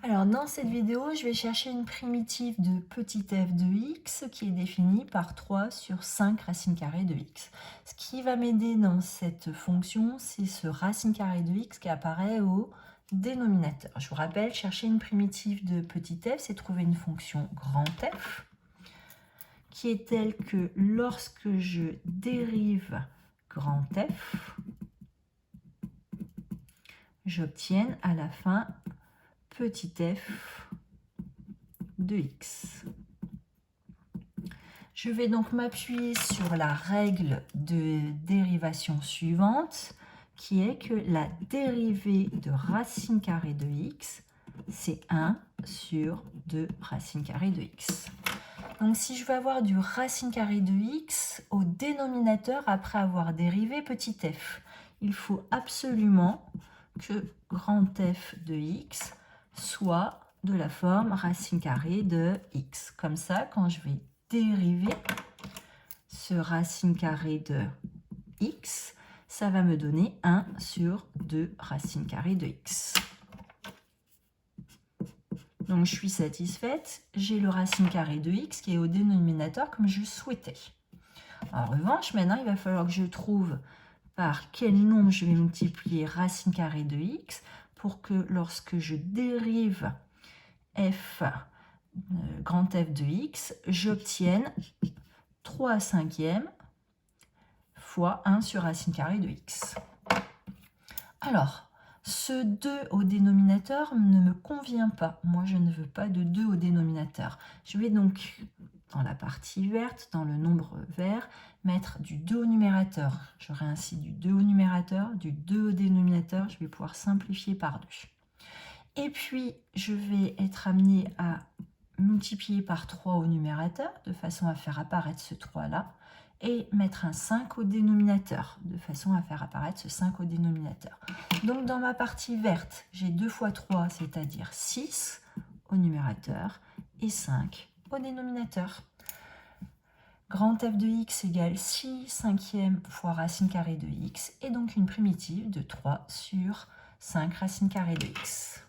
Alors dans cette vidéo, je vais chercher une primitive de petit f de x qui est définie par 3 sur 5 racine carrée de x. Ce qui va m'aider dans cette fonction, c'est ce racine carrée de x qui apparaît au dénominateur. Je vous rappelle, chercher une primitive de petit f, c'est trouver une fonction grand F qui est telle que lorsque je dérive grand F, j'obtienne à la fin petit f de x. Je vais donc m'appuyer sur la règle de dérivation suivante, qui est que la dérivée de racine carrée de x, c'est 1 sur 2 racine carrée de x. Donc si je veux avoir du racine carrée de x au dénominateur après avoir dérivé petit f, il faut absolument que grand F de x soit de la forme racine carrée de x. Comme ça, quand je vais dériver ce racine carrée de x, ça va me donner 1 sur 2 racine carrée de x. Donc je suis satisfaite, j'ai le racine carrée de x qui est au dénominateur comme je souhaitais. En revanche, maintenant, il va falloir que je trouve par quel nombre je vais multiplier racine carrée de x pour que lorsque je dérive f, grand F de x, j'obtienne 3 cinquièmes fois 1 sur racine carrée de x. Alors, ce 2 au dénominateur ne me convient pas. Moi, je ne veux pas de 2 au dénominateur. Je vais donc, dans la partie verte, dans le nombre vert, mettre du 2 au numérateur. J'aurai ainsi du 2 au numérateur, du 2 au dénominateur. Je vais pouvoir simplifier par 2. Et puis, je vais être amené à multiplier par 3 au numérateur, de façon à faire apparaître ce 3-là, et mettre un 5 au dénominateur, de façon à faire apparaître ce 5 au dénominateur. Donc dans ma partie verte, j'ai 2 fois 3, c'est-à-dire 6 au numérateur, et 5 au dénominateur. Grand F de x égale 6 cinquièmes fois racine carrée de x, et donc une primitive de 3 sur 5 racine carrée de x.